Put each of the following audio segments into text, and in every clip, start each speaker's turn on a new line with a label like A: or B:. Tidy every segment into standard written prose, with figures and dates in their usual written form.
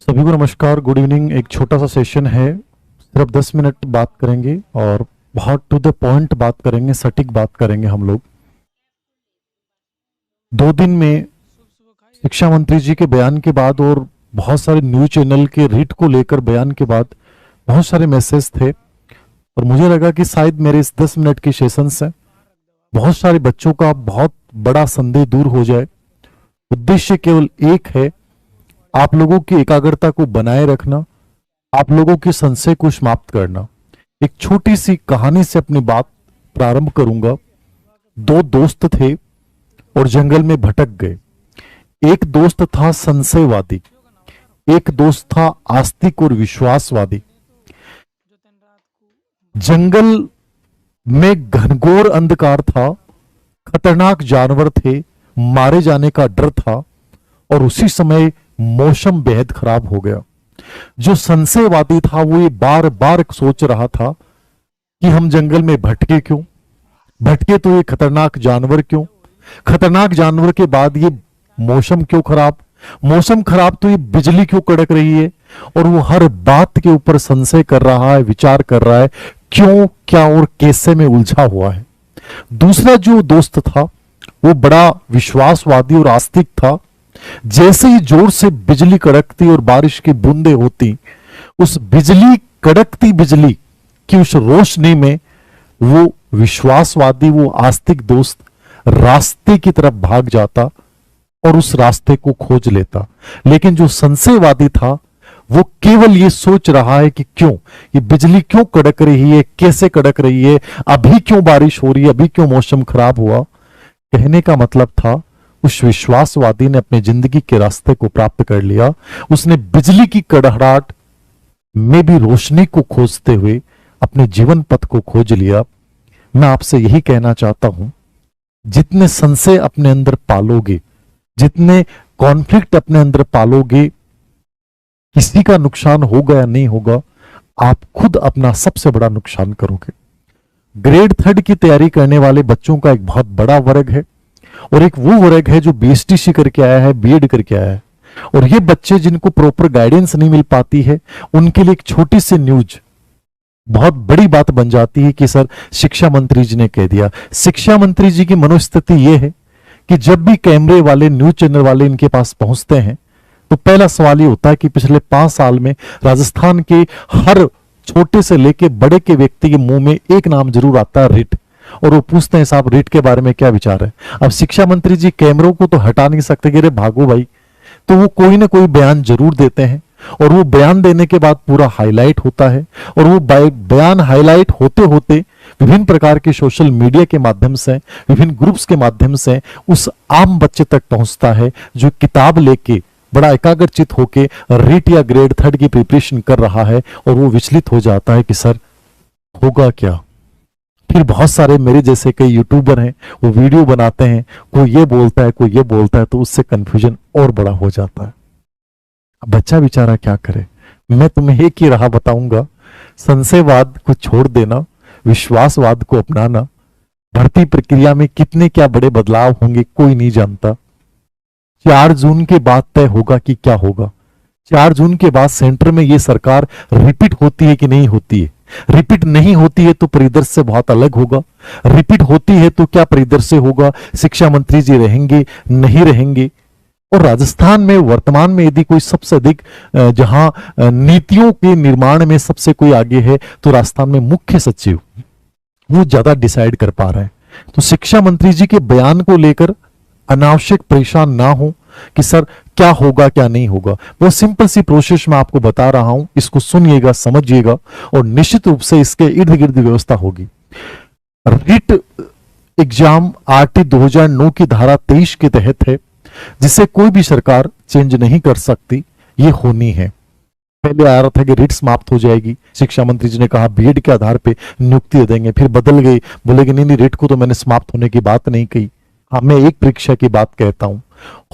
A: सभी को नमस्कार, गुड इवनिंग। एक छोटा सा सेशन है, सिर्फ 10 मिनट बात करेंगे और बहुत टू द पॉइंट बात करेंगे, सटीक बात करेंगे हम लोग। 2 दिन में शिक्षा मंत्री जी के बयान के बाद और बहुत सारे न्यूज चैनल के रीट को लेकर बयान के बाद बहुत सारे मैसेज थे और मुझे लगा कि शायद मेरे इस 10 मिनट के सेशन से बहुत सारे बच्चों का बहुत बड़ा संदेह दूर हो जाए। उद्देश्य केवल एक है, आप लोगों की एकाग्रता को बनाए रखना, आप लोगों के संशय को समाप्त करना। एक छोटी सी कहानी से अपनी बात प्रारंभ करूंगा। 2 दोस्त थे और जंगल में भटक गए। एक दोस्त था संशयवादी, एक दोस्त था आस्तिक और विश्वासवादी। जंगल में घनघोर अंधकार था, खतरनाक जानवर थे, मारे जाने का डर था और उसी समय मौसम बेहद खराब हो गया। जो संशयवादी था वो ये बार बार सोच रहा था कि हम जंगल में भटके क्यों, भटके तो ये खतरनाक जानवर क्यों, खतरनाक जानवर के बाद ये मौसम क्यों खराब, मौसम खराब तो ये बिजली क्यों कड़क रही है। और वो हर बात के ऊपर संशय कर रहा है, विचार कर रहा है, क्यों, क्या और कैसे में उलझा हुआ है। दूसरा जो दोस्त था वो बड़ा विश्वासवादी और आस्तिक था। जैसे ही जोर से बिजली कड़कती और बारिश की बूंदें होती, उस बिजली, कड़कती बिजली की उस रोशनी में वो विश्वासवादी, वो आस्तिक दोस्त रास्ते की तरफ भाग जाता और उस रास्ते को खोज लेता। लेकिन जो संशयवादी था वो केवल ये सोच रहा है कि क्यों ये बिजली क्यों कड़क रही है, कैसे कड़क रही है, अभी क्यों बारिश हो रही है, अभी क्यों मौसम खराब हुआ। कहने का मतलब था उस विश्वासवादी ने अपने जिंदगी के रास्ते को प्राप्त कर लिया। उसने बिजली की कड़कड़ाहट में भी रोशनी को खोजते हुए अपने जीवन पथ को खोज लिया। मैं आपसे यही कहना चाहता हूं, जितने संशय अपने अंदर पालोगे, जितने कॉन्फ्लिक्ट अपने अंदर पालोगे, किसी का नुकसान होगा या नहीं होगा, आप खुद अपना सबसे बड़ा नुकसान करोगे। ग्रेड 3 की तैयारी करने वाले बच्चों का एक बहुत बड़ा वर्ग है और एक वो वर्ग है जो बीएसटीसी करके आया है, बीएड करके आया है। और ये बच्चे जिनको प्रॉपर गाइडेंस नहीं मिल पाती है, उनके लिए एक छोटी सी न्यूज बहुत बड़ी बात बन जाती है कि सर शिक्षा मंत्री जी ने कह दिया। शिक्षा मंत्री जी की मनोस्थिति यह है कि जब भी कैमरे वाले, न्यूज चैनल वाले इनके पास पहुंचते हैं तो पहला सवाल ये होता है कि पिछले 5 साल में राजस्थान के हर छोटे से लेके बड़े के व्यक्ति के मुंह में एक नाम जरूर आता है, रिट। और वो पूछते हैं साहब रिट के बारे में क्या विचार है। अब शिक्षा मंत्री जी कैमरों को तो हटा नहीं सकते कि अरे भागो भाई, तो वो कोई ना कोई बयान जरूर देते हैं और वो बयान देने के बाद पूरा हाईलाइट होता है और वो बयान हाईलाइट होते होते विभिन्न प्रकार के सोशल मीडिया के माध्यम से, विभिन्न ग्रुप्स के माध्यम से उस आम बच्चे तक पहुंचता है जो किताब लेके बड़ा एकाग्रचित होके रिट या ग्रेड 3 की प्रिपरेशन कर रहा है और वो विचलित हो जाता है कि सर होगा क्या। फिर बहुत सारे मेरे जैसे कई यूट्यूबर हैं, वो वीडियो बनाते हैं, कोई ये बोलता है, कोई ये बोलता है, तो उससे कंफ्यूजन और बड़ा हो जाता है। अब बच्चा बेचारा क्या करे। मैं तुम्हें एक ही राह बताऊंगा, संशयवाद को छोड़ देना, विश्वासवाद को अपनाना। भर्ती प्रक्रिया में कितने क्या बड़े बदलाव होंगे कोई नहीं जानता। 4 जून के बाद तय होगा कि क्या होगा। 4 जून के बाद सेंटर में ये सरकार रिपीट होती है कि नहीं होती है। रिपीट नहीं होती है तो परिदृश्य बहुत अलग होगा, रिपीट होती है तो क्या परिदृश्य होगा, शिक्षा मंत्री जी रहेंगे, नहीं रहेंगे। और राजस्थान में वर्तमान में यदि कोई सबसे अधिक जहां नीतियों के निर्माण में सबसे कोई आगे है तो राजस्थान में मुख्य सचिव, वो ज्यादा डिसाइड कर पा रहे हैं। तो शिक्षा मंत्री जी के बयान को लेकर अनावश्यक परेशान ना हो कि सर क्या होगा क्या नहीं होगा। वो सिंपल सी प्रोसेस मैं आपको बता रहा हूं, इसको सुनिएगा, समझिएगा और निश्चित रूप से इसके इर्द गिर्द व्यवस्था होगी। रिट एग्जाम आरटी 2009 की धारा 23 के तहत है, जिसे कोई भी सरकार चेंज नहीं कर सकती, ये होनी है। पहले आ रहा था कि रिट समाप्त हो जाएगी, शिक्षा मंत्री जी ने कहा बीएड के आधार पे नियुक्ति दे देंगे, फिर बदल गए, बोले कि नहीं रिट को तो मैंने समाप्त होने की बात नहीं कही। हाँ, मैं एक परीक्षा की बात कहता हूं,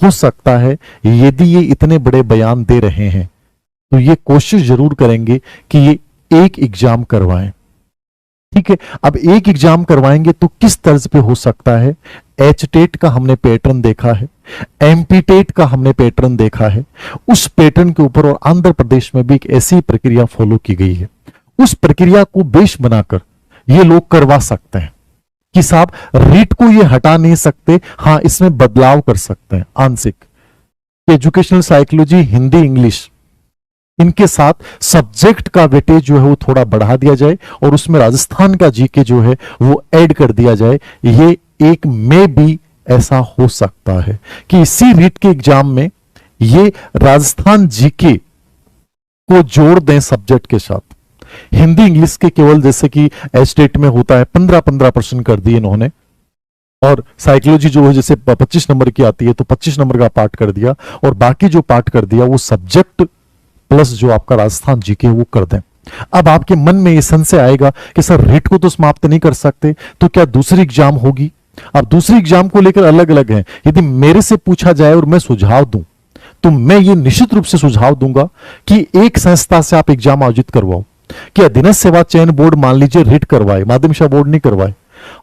A: हो सकता है यदि ये इतने बड़े बयान दे रहे हैं तो ये कोशिश जरूर करेंगे कि ये एक एग्जाम करवाएं। ठीक है, अब एक एग्जाम करवाएंगे तो किस तर्ज पे हो सकता है। एचटेट का हमने पैटर्न देखा है, एमपी टेट का हमने पैटर्न देखा है, उस पैटर्न के ऊपर और आंध्र प्रदेश में भी एक ऐसी प्रक्रिया फॉलो की गई है। उस प्रक्रिया को बेस बनाकर ये लोग करवा सकते हैं कि साहब रीट को ये हटा नहीं सकते, हां इसमें बदलाव कर सकते हैं आंशिक। एजुकेशनल साइकोलॉजी, हिंदी, इंग्लिश, इनके साथ सब्जेक्ट का वेटेज जो है वो थोड़ा बढ़ा दिया जाए और उसमें राजस्थान का जीके जो है वो ऐड कर दिया जाए। ये एक में भी ऐसा हो सकता है कि इसी रीट के एग्जाम में ये राजस्थान जीके को जोड़ दें सब्जेक्ट के साथ। हिंदी इंग्लिश के केवल जैसे कि स्टेट में होता है 15% कर दिए इन्होंने, और साइकोलॉजी जो है जैसे 25 नंबर की आती है तो 25 नंबर का पार्ट कर दिया, और बाकी जो पार्ट कर दिया वो सब्जेक्ट प्लस जो आपका राजस्थान जीके वो कर दें। अब आपके मन में ये संशय आएगा कि सर रीट को तो समाप्त नहीं कर सकते, तो क्या दूसरी एग्जाम होगी? अब दूसरी एग्जाम को लेकर अलग अलग है। यदि मेरे से पूछा जाए और मैं सुझाव दूं तो मैं ये निश्चित रूप से सुझाव दूंगा कि एक संस्था से आप एग्जाम आयोजित करवाओ। कि अधीनस्थ सेवा चयन बोर्ड मान लीजिए रीट करवाए, माध्यमिक शिक्षा बोर्ड नहीं करवाए,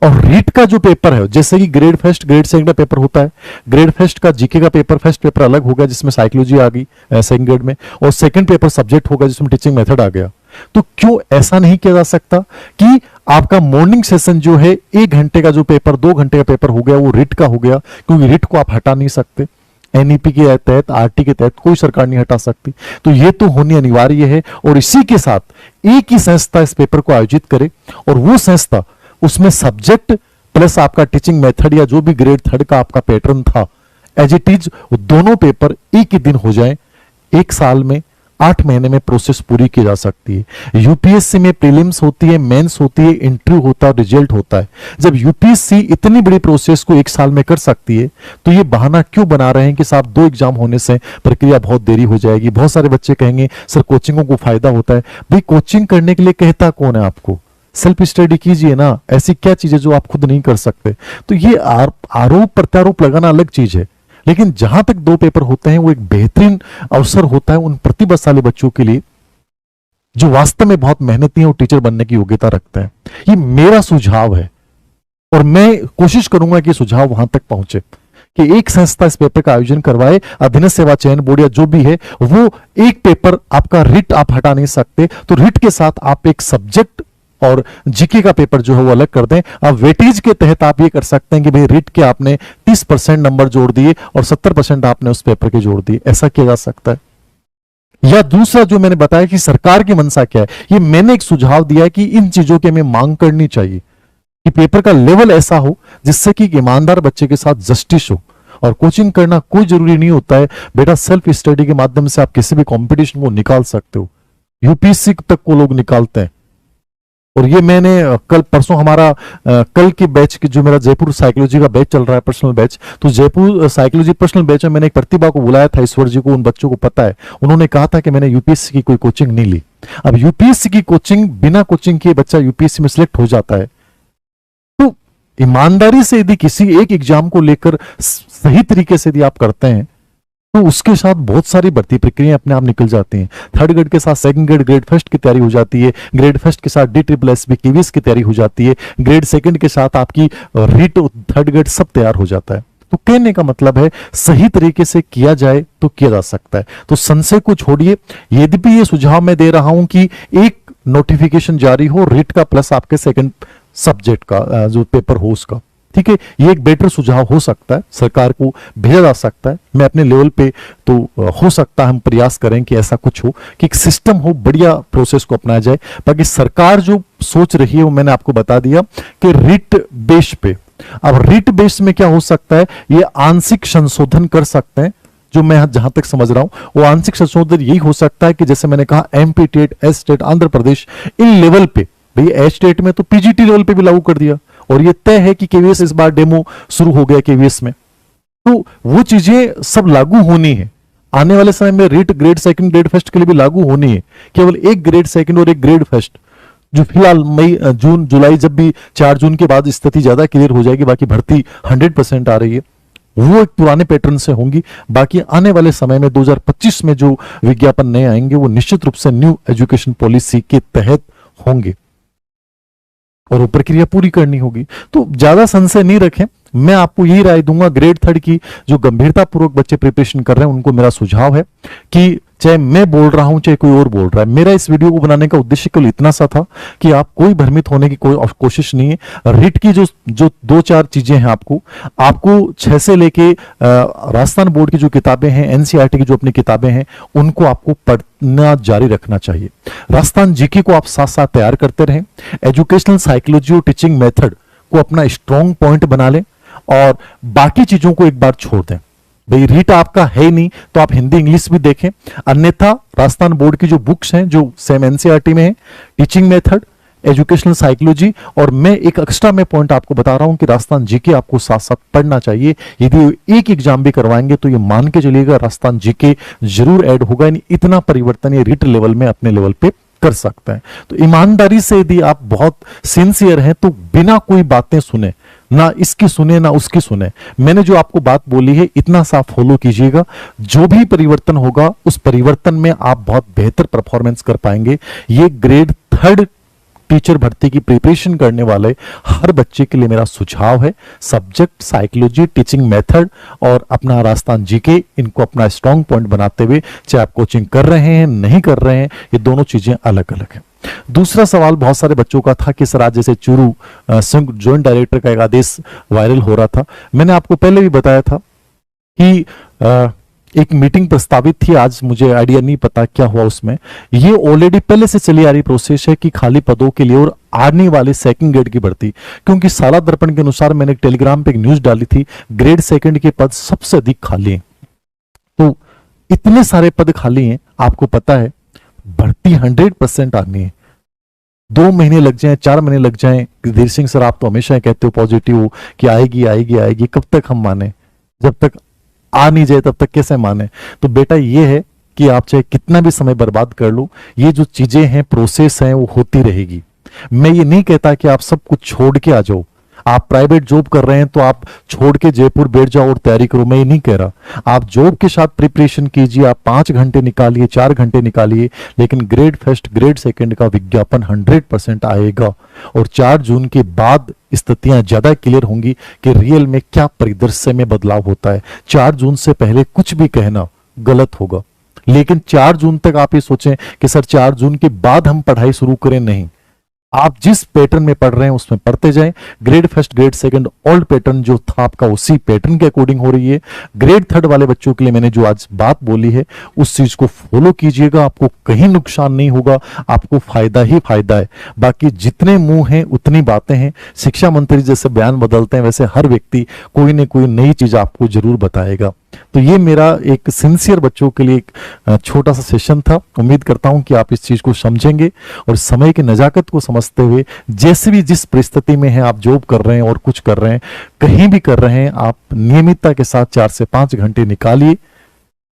A: और रीट का जो पेपर है जैसे कि ग्रेड फर्स्ट ग्रेड सेकंड का पेपर होता है, ग्रेड फर्स्ट का जीके का पेपर फर्स्ट पेपर अलग होगा जिसमें साइकोलॉजी आ गई सेकंड ग्रेड में, और सेकंड पेपर सब्जेक्ट होगा जिसमें टीचिंग मेथड आ गया। तो क्यों ऐसा नहीं किया जा सकता कि आपका मॉर्निंग सेशन जो है 1 घंटे का जो पेपर 2 घंटे का पेपर हो गया वो रीट का हो गया, क्योंकि रीट को आप हटा नहीं सकते, एनईपी के तहत आरटी के तहत कोई सरकार नहीं हटा सकती। तो ये तो होनी अनिवार्य है, और इसी के साथ एक ही संस्था इस पेपर को आयोजित करे और वो संस्था उसमें सब्जेक्ट प्लस आपका टीचिंग मेथड या जो भी ग्रेड थर्ड का आपका पैटर्न था एज इट इज दोनों पेपर एक ही दिन हो जाए। 1 साल में 8 महीने में प्रोसेस पूरी की जा सकती है। यूपीएससी में प्रीलिम्स होती है, मेंस होती है, इंटरव्यू होता है, रिजल्ट होता है। जब यूपीएससी इतनी बड़ी प्रोसेस को 1 साल में कर सकती है तो ये बहाना क्यों बना रहे हैं कि साहब 2 एग्जाम होने से प्रक्रिया बहुत देरी हो जाएगी। बहुत सारे बच्चे कहेंगे सर कोचिंगों को फायदा होता है। भाई कोचिंग करने के लिए कहता कौन है आपको? सेल्फ स्टडी कीजिए ना, ऐसी क्या चीजें जो आप खुद नहीं कर सकते। तो ये आरोप प्रत्यारोप लगाना अलग चीज है, लेकिन जहां तक 2 पेपर होते हैं वो एक बेहतरीन अवसर होता है उन प्रतिभाशाली बच्चों के लिए जो वास्तव में बहुत मेहनती हैं और टीचर बनने की योग्यता रखते हैं। ये मेरा सुझाव है और मैं कोशिश करूंगा कि सुझाव वहां तक पहुंचे कि एक संस्था इस पेपर का आयोजन करवाए। अधीनस्थ सेवा चयन बोर्ड या जो भी है वो एक पेपर आपका रीट आप हटा नहीं सकते, तो रीट के साथ आप एक सब्जेक्ट और जीके का पेपर जो है वो अलग कर दें। अब वेटेज के तहत आप ये कर सकते हैं कि भाई रीट के आपने 30% नंबर जोड़ दिए और 70% आपने उस पेपर के जोड़ दिए, ऐसा किया जा सकता है। या दूसरा जो मैंने बताया कि सरकार की मंशा क्या है, ये मैंने एक सुझाव दिया है कि इन चीजों की हमें मांग करनी चाहिए कि पेपर का लेवल ऐसा हो जिससे कि ईमानदार बच्चे के साथ जस्टिस हो। और कोचिंग करना कोई जरूरी नहीं होता है बेटा, सेल्फ स्टडी के माध्यम से आप किसी भी कंपटीशन को निकाल सकते हो। यूपीएससी तक को लोग निकालते हैं। और ये मैंने कल परसों हमारा कल के बैच की जो मेरा जयपुर साइकोलॉजी का बैच चल रहा है पर्सनल बैच, तो जयपुर साइकोलॉजी पर्सनल बैच में मैंने एक प्रतिभा को बुलाया था, ईश्वर जी को, उन बच्चों को पता है, उन्होंने कहा था कि मैंने यूपीएससी की कोई कोचिंग नहीं ली। अब यूपीएससी की कोचिंग बिना कोचिंग के बच्चा यूपीएससी में सिलेक्ट हो जाता है। तो ईमानदारी से यदि किसी एक एग्जाम को लेकर सही तरीके से यदि आप करते हैं तो उसके साथ बहुत सारी भर्ती प्रक्रियाएं अपने आप निकल जाती हैं। थर्ड ग्रेड के साथ सेकंड ग्रेड, ग्रेड फर्स्ट की तैयारी हो जाती है, ग्रेड फर्स्ट के साथ DSSB KVS की तैयारी हो जाती है, ग्रेड सेकंड के साथ आपकी रीट थर्ड ग्रेड सब तैयार हो जाता है। तो कहने का मतलब है सही तरीके से किया जाए तो किया जा सकता है। तो संशय को छोड़िए। यदि भी ये सुझाव मैं दे रहा हूं कि एक नोटिफिकेशन जारी हो रीट का प्लस आपके सेकंड सब्जेक्ट का जो पेपर हो उसका, ठीक है, ये एक बेटर सुझाव हो सकता है, सरकार को भेजा जा सकता है। मैं अपने लेवल पे तो हो सकता है हम प्रयास करें कि ऐसा कुछ हो कि एक सिस्टम हो, बढ़िया प्रोसेस को अपनाया जाए। बाकी सरकार जो सोच रही है वो मैंने आपको बता दिया कि रीट बेस पे। अब रीट बेस में क्या हो सकता है, ये आंशिक संशोधन कर सकते हैं। जो मैं जहां तक समझ रहा हूं वो आंशिक संशोधन यही हो सकता है कि जैसे मैंने कहा MP टेट, एस स्टेट, आंध्र प्रदेश, इन लेवल पे, भाई एस स्टेट में तो PGT लेवल पे भी लागू कर दिया और ये तय है कि KVS इस बार डेमो शुरू हो गया KVS में, तो वो चीजें सब लागू होनी है। आने वाले समय में REET grade second grade first के लिए भी लागू होनी है। केवल एक ग्रेड सेकंड और एक ग्रेड फर्स्ट जो फिलहाल मई जून जुलाई, जब भी 4 जून के बाद स्थिति ज्यादा क्लियर हो जाएगी, बाकी भर्ती 100% आ रही है, वो एक पुराने पैटर्न से होंगी। बाकी आने वाले समय में 2025 में जो विज्ञापन नए आएंगे वो निश्चित रूप से न्यू एजुकेशन पॉलिसी के तहत होंगे और वो प्रक्रिया पूरी करनी होगी। तो ज्यादा संशय नहीं रखें, मैं आपको यही राय दूंगा, ग्रेड थर्ड की जो गंभीरता पूर्वक बच्चे प्रिपरेशन कर रहे हैं उनको मेरा सुझाव है कि चाहे मैं बोल रहा हूं चाहे कोई और बोल रहा है, मेरा इस वीडियो को बनाने का उद्देश्य केवल इतना सा था कि आप कोई भ्रमित होने की कोई कोशिश नहीं है। रीट की जो जो दो चार चीजें हैं, आपको 6 से लेके राजस्थान बोर्ड की जो किताबें हैं, एनसीईआरटी की जो अपनी किताबें हैं, उनको आपको पढ़ना जारी रखना चाहिए। राजस्थान जीके को आप साथ साथ तैयार करते रहें। एजुकेशनल साइकोलॉजी और टीचिंग मेथड को अपना स्ट्रॉन्ग पॉइंट बना लें और बाकी चीजों को एक बार छोड़ दें। भाई रीट आपका है ही नहीं तो आप हिंदी इंग्लिश भी देखें, अन्यथा राजस्थान बोर्ड की जो बुक्स हैं जो सेम एनसीईआरटी में है, टीचिंग मेथड, एजुकेशनल साइकोलॉजी, और मैं एक एक्स्ट्रा में पॉइंट आपको बता रहा हूं कि राजस्थान जीके आपको साथ साथ पढ़ना चाहिए। यदि एक एग्जाम भी करवाएंगे तो ये मान के चलिएगा राजस्थान जीके जरूर ऐड होगा, यानी इतना परिवर्तन ये रीट लेवल में अपने लेवल पे कर सकते हैं। तो ईमानदारी से यदि आप बहुत सिंसियर हैं तो बिना कोई बातें सुने, ना इसकी सुने ना उसकी सुने, मैंने जो आपको बात बोली है इतना सा फॉलो कीजिएगा। जो भी परिवर्तन होगा उस परिवर्तन में आप बहुत बेहतर परफॉर्मेंस कर पाएंगे। ये ग्रेड थर्ड टीचर भर्ती की प्रिपरेशन करने वाले हर बच्चे के लिए मेरा सुझाव है। सब्जेक्ट, साइकोलॉजी, टीचिंग मेथड और अपना राजस्थान जीके, इनको अपना स्ट्रॉन्ग पॉइंट बनाते हुए, चाहे आप कोचिंग कर रहे हैं नहीं कर रहे हैं, ये दोनों चीजें अलग अलग हैं। दूसरा सवाल बहुत सारे बच्चों का था कि सर आज जैसे चूरू संघ ज्वाइंट डायरेक्टर का एक आदेश वायरल हो रहा था, मैंने आपको पहले भी बताया था कि एक मीटिंग प्रस्तावित थी, आज मुझे आइडिया नहीं पता क्या हुआ उसमें। ये ऑलरेडी पहले से चली आ रही प्रोसेस है कि खाली पदों के लिए और आने वाले सेकंड ग्रेड की भर्ती, क्योंकि साला दर्पण के अनुसार मैंने टेलीग्राम पे एक न्यूज डाली थी, ग्रेड सेकंड के पद सबसे अधिक खाली हैं। तो इतने सारे पद खाली हैं, आपको पता है भर्ती 100% आनी है। 2 महीने लग जाएं, 4 महीने लग जाएं, धीर सिंह सर आप तो हमेशा कहते हो पॉजिटिव हो कि आएगी आएगी आएगी, कब तक हम माने? जब तक आ नहीं जाए तब तक कैसे माने? तो बेटा ये है कि आप चाहे कितना भी समय बर्बाद कर लो, ये जो चीजें हैं, प्रोसेस हैं, वो होती रहेगी। मैं ये नहीं कहता कि आप सब कुछ छोड़ के आ जाओ। आप प्राइवेट जॉब कर रहे हैं तो आप छोड़ के जयपुर बैठ जाओ और तैयारी करो, मैं ये नहीं कह रहा। आप जॉब के साथ प्रिपरेशन कीजिए, आप 5 घंटे निकालिए, 4 घंटे निकालिए, लेकिन ग्रेड फर्स्ट ग्रेड सेकंड का विज्ञापन 100% आएगा और 4 जून के बाद स्थितियां ज्यादा क्लियर होंगी कि रियल में क्या परिदृश्य में बदलाव होता है। 4 जून से पहले कुछ भी कहना गलत होगा, लेकिन 4 जून तक आप ये सोचें कि सर 4 जून के बाद हम पढ़ाई शुरू करें, नहीं। आप जिस पैटर्न में पढ़ रहे हैं उसमें पढ़ते जाएं। Grade first grade second old pattern जो था आपका उसी पैटर्न के अकॉर्डिंग हो रही है। ग्रेड थर्ड वाले बच्चों के लिए मैंने जो आज बात बोली है उस चीज को फॉलो कीजिएगा, आपको कहीं नुकसान नहीं होगा, आपको फायदा ही फायदा है। बाकी जितने मुंह हैं उतनी बातें हैं। शिक्षा मंत्री जैसे बयान बदलते हैं वैसे हर व्यक्ति कोई न कोई नई चीज आपको जरूर बताएगा। तो ये मेरा एक सिंसियर बच्चों के लिए एक छोटा सा सेशन था। उम्मीद करता हूं कि आप इस चीज को समझेंगे और समय की नजाकत को समझते हुए जैसे भी जिस परिस्थिति में है, आप जॉब कर रहे हैं और कुछ कर रहे हैं, कहीं भी कर रहे हैं, आप नियमितता के साथ 4 से 5 घंटे निकालिए,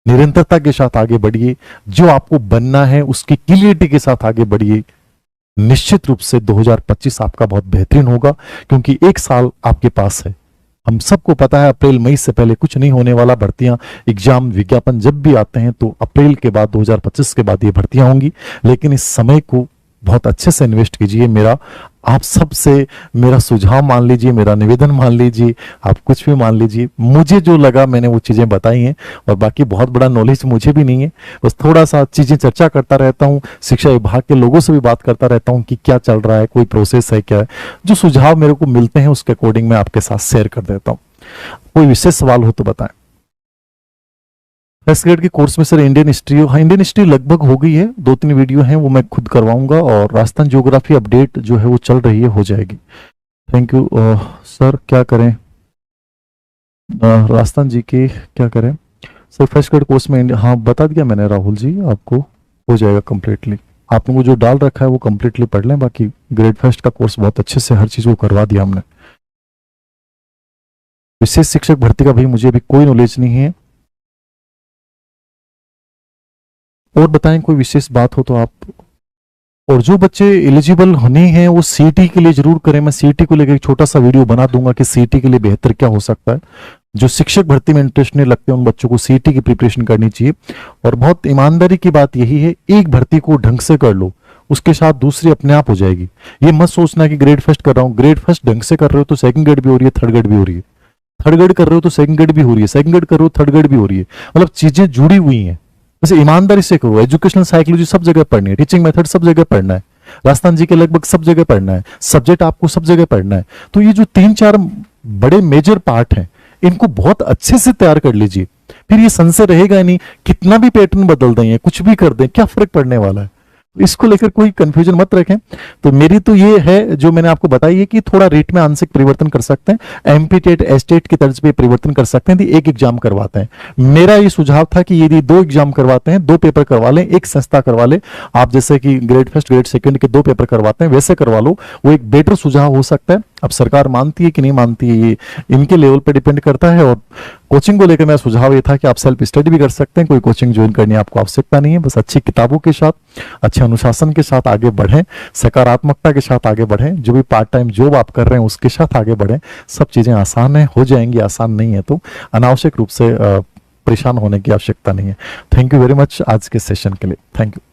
A: निरंतरता के साथ आगे बढ़िए, जो आपको बनना है उसकी क्लियरिटी के साथ आगे बढ़िए। निश्चित रूप से 2025 आपका बहुत बेहतरीन होगा, क्योंकि 1 साल आपके पास है। हम सबको पता है अप्रैल मई से पहले कुछ नहीं होने वाला। भर्तियां, एग्जाम, विज्ञापन जब भी आते हैं तो अप्रैल के बाद 2025 के बाद ये भर्तियां होंगी, लेकिन इस समय को बहुत अच्छे से इन्वेस्ट कीजिए। मेरा आप सबसे मेरा सुझाव मान लीजिए, मेरा निवेदन मान लीजिए, आप कुछ भी मान लीजिए। मुझे जो लगा मैंने वो चीजें बताई हैं और बाकी बहुत बड़ा नॉलेज मुझे भी नहीं है, बस थोड़ा सा चीजें चर्चा करता रहता हूँ, शिक्षा विभाग के लोगों से भी बात करता रहता हूँ कि क्या चल रहा है, कोई प्रोसेस है क्या है। जो सुझाव मेरे को मिलते हैं उसके अकॉर्डिंग मैं आपके साथ शेयर कर देता हूँ। कोई विशेष सवाल हो तो बताएं। फर्स्ट ग्रेड के कोर्स में सर इंडियन हिस्ट्री, हाँ इंडियन हिस्ट्री लगभग हो गई है, 2-3 वीडियो हैं वो मैं खुद करवाऊंगा, और राजस्थान ज्योग्राफी अपडेट जो है वो चल रही है, हो जाएगी। Thank you sir. क्या करें राजस्थान जी के, क्या करें सर फर्स्ट ग्रेड कोर्स में? हाँ बता दिया मैंने राहुल जी आपको, हो जाएगा कंप्लीटली। आप लोगों को जो डाल रखा है वो कंप्लीटली पढ़ लें, बाकी ग्रेड फर्स्ट का कोर्स बहुत अच्छे से हर चीज को करवा दिया हमने। विशेष शिक्षक भर्ती का भाई मुझे अभी कोई नॉलेज नहीं है, और बताएं कोई विशेष बात हो तो आप। और जो बच्चे एलिजिबल नहीं हैं वो सीईटी के लिए जरूर करें। मैं सीईटी को लेकर एक छोटा सा वीडियो बना दूंगा कि सीईटी के लिए बेहतर क्या हो सकता है। जो शिक्षक भर्ती में इंटरेस्ट नहीं लगते उन बच्चों को सीईटी की प्रिपरेशन करनी चाहिए। और बहुत ईमानदारी की बात यही है, एक भर्ती को ढंग से कर लो, उसके साथ दूसरी अपने आप हो जाएगी। ये मत सोचना कि ग्रेड फर्स्ट कर रहा हूँ, ग्रेड फर्स्ट ढंग से कर रहे हो तो सेकंड ग्रेड भी हो रही है, थर्ड ग्रेड भी हो रही है। थर्ड ग्रेड कर रहे हो तो सेकंड ग्रेड भी हो रही है, सेकंड ग्रेड कर रहे हो थर्ड ग्रेड भी हो रही है, मतलब चीजें जुड़ी हुई हैं। वैसे ईमानदारी से करो, एजुकेशनल साइकोलॉजी सब जगह पढ़नी है, टीचिंग मेथड सब जगह पढ़ना है, राजस्थान जी के लगभग सब जगह पढ़ना है, सब्जेक्ट आपको सब जगह पढ़ना है। तो ये जो 3-4 बड़े मेजर पार्ट हैं, इनको बहुत अच्छे से तैयार कर लीजिए, फिर ये संशय रहेगा ही नहीं। कितना भी पैटर्न बदल दें, कुछ भी कर दें, क्या फर्क पड़ने वाला है, इसको लेकर कोई कंफ्यूजन मत रखें। तो मेरी तो ये है जो मैंने आपको बताई है कि थोड़ा रेट में आंशिक परिवर्तन कर सकते हैं, एमपी टेट एस्टेट की तर्ज पे परिवर्तन कर सकते हैं, यदि एक एग्जाम करवाते हैं। मेरा ये सुझाव था कि यदि 2 एग्जाम करवाते हैं, 2 पेपर करवा लें, एक संस्था करवा लें, आप जैसे कि ग्रेड फर्स्ट ग्रेड सेकंड के 2 पेपर करवाते हैं वैसे करवा लो, वो एक बेटर सुझाव हो सकता है। अब सरकार मानती है कि नहीं मानती है, ये इनके लेवल पे डिपेंड करता है। और कोचिंग को लेकर मेरा सुझाव ये था कि आप सेल्फ स्टडी भी कर सकते हैं, कोई कोचिंग ज्वाइन करने आपको आवश्यकता नहीं है, बस अच्छी किताबों के साथ, अच्छे अनुशासन के साथ आगे बढ़ें, सकारात्मकता के साथ आगे बढ़ें, जो भी पार्ट टाइम जॉब आप कर रहे हैं उसके साथ आगे बढ़ें। सब चीजें आसान है, हो जाएंगी, आसान नहीं है तो अनावश्यक रूप से परेशान होने की आवश्यकता नहीं है। थैंक यू वेरी मच आज के सेशन के लिए, थैंक यू।